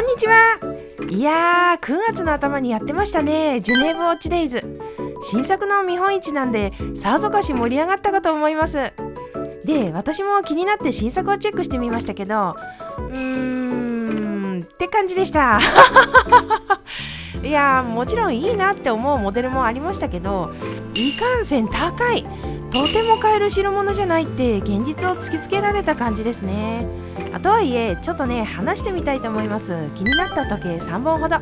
にちは。いやー、9月の頭にやってましたね、ジュネーブウォッチデイズ。新作の見本市なんでさぞかし盛り上がったかと思います。で、私も気になって新作をチェックしてみましたけど、って感じでしたいやー、もちろんいいなって思うモデルもありましたけど、いかんせん高い、とても買える代物じゃないって現実を突きつけられた感じですね。とはいえちょっとね、話してみたいと思います。気になった時計3本ほど。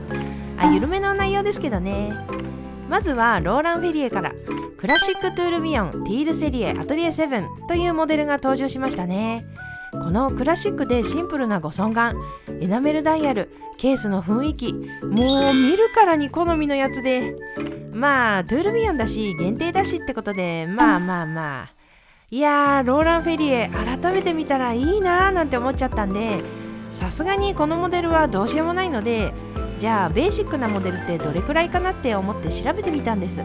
緩めの内容ですけどね。まずはローラン・フェリエからクラシックトゥールビヨンティールセリエアトリエ7というモデルが登場しましたね。このクラシックでシンプルなご尊顔、エナメルダイヤル、ケースの雰囲気、もう見るからに好みのやつで、まあトゥールビヨンだし限定だしってことで、まあいやー、ローラン・フェリエ改めて見たらいいなーなんて思っちゃったんで、さすがにこのモデルはどうしようもないので、じゃあベーシックなモデルってどれくらいかなって思って調べてみたんです。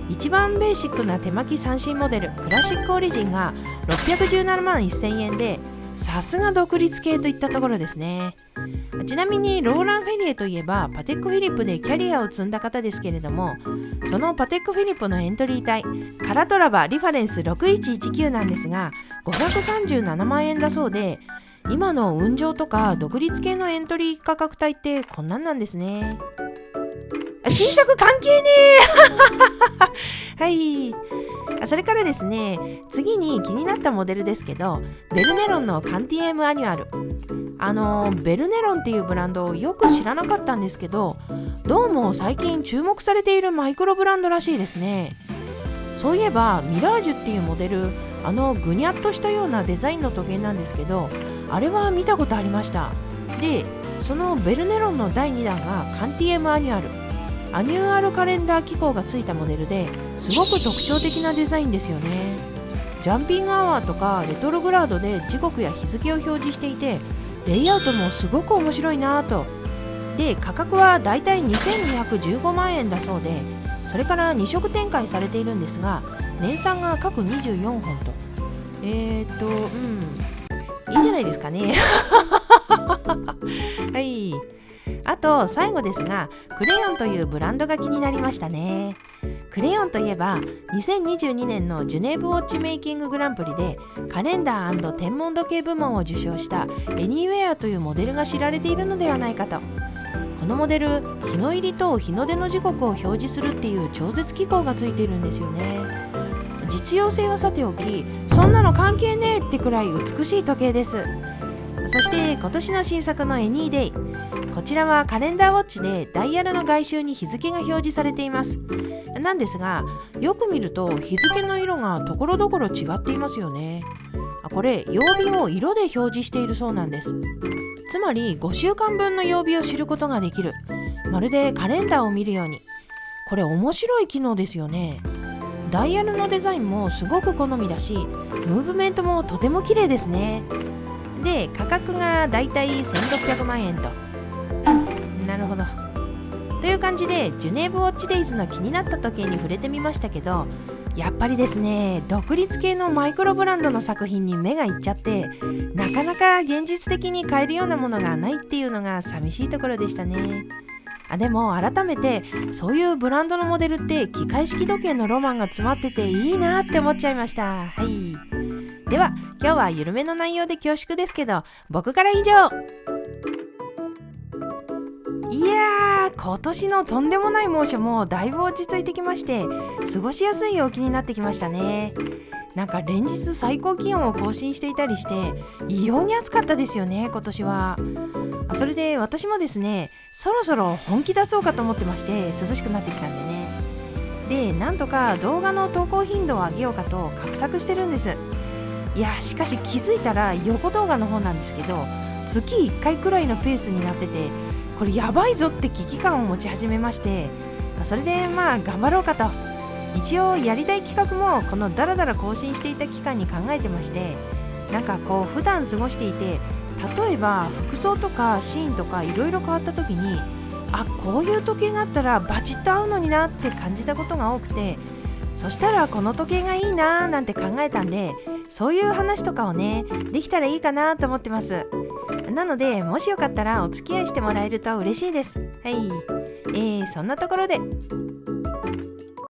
一番ベーシックな手巻き三振モデルクラシックオリジンが617万1000円で、さすが独立系といったところですね。ちなみにローラン・フェリエといえばパテック・フィリップでキャリアを積んだ方ですけれども、そのパテック・フィリップのエントリー体カラトラバリファレンス6119なんですが537万円だそうで、今の運上とか独立系のエントリー価格帯ってこんなんなんですね。新作関係ねーはい。それからですね、次に気になったモデルですけど、ベルネロンのカンティエムアニュアル。ベルネロンっていうブランドをよく知らなかったんですけど、どうも最近注目されているマイクロブランドらしいですね。そういえばミラージュっていうモデル、ぐにゃっとしたようなデザインの時計なんですけど、あれは見たことありました。で、そのベルネロンの第2弾がカンティエムアニュアル。アニューアルカレンダー機構がついたモデルで、すごく特徴的なデザインですよね。ジャンピングアワーとかレトログラードで時刻や日付を表示していて、レイアウトもすごく面白いなぁと。で、価格はだいたい2215万円だそうで、それから2色展開されているんですが、年産が各24本と。いいんじゃないですかねはい。あと最後ですが、クレヨンというブランドが気になりましたね。クレヨンといえば2022年のジュネーブウォッチメイキンググランプリでカレンダー&天文時計部門を受賞したエニウェアというモデルが知られているのではないかと。このモデル、日の入りと日の出の時刻を表示するっていう超絶機構がついているんですよね。実用性はさておき、そんなの関係ねえってくらい美しい時計です。そして今年の新作のエニーデイ、こちらはカレンダーウォッチでダイヤルの外周に日付が表示されています。なんですが、よく見ると日付の色がところどころ違っていますよね。これ曜日を色で表示しているそうなんです。つまり5週間分の曜日を知ることができる、まるでカレンダーを見るように。これ面白い機能ですよね。ダイヤルのデザインもすごく好みだし、ムーブメントもとても綺麗ですね。で、価格がだいたい1600万円と。なるほど。という感じでジュネーブウォッチデイズの気になった時計に触れてみましたけど、やっぱりですね、独立系のマイクロブランドの作品に目がいっちゃって、なかなか現実的に買えるようなものがないっていうのが寂しいところでしたね。でも改めてそういうブランドのモデルって機械式時計のロマンが詰まってていいなって思っちゃいました。はい。では今日は緩めの内容で恐縮ですけど、僕から以上。いやー、今年のとんでもない猛暑もだいぶ落ち着いてきまして、過ごしやすい陽気になってきましたね。なんか連日最高気温を更新していたりして、異様に暑かったですよね、今年は。それで私もですね、そろそろ本気出そうかと思ってまして、涼しくなってきたんでね。で、なんとか動画の投稿頻度を上げようかと画策してるんです。いや、しかし気づいたら横動画の方なんですけど、月1回くらいのペースになってて、これやばいぞって危機感を持ち始めまして、それで頑張ろうかと。一応やりたい企画もこのダラダラ更新していた期間に考えてまして、なんかこう普段過ごしていて、例えば服装とかシーンとかいろいろ変わった時に、こういう時計があったらバチッと合うのになって感じたことが多くて、そしたらこの時計がいいなーなんて考えたんで、そういう話とかをね、できたらいいかなと思ってます。なのでもしよかったらお付き合いしてもらえると嬉しいです。はい、そんなところで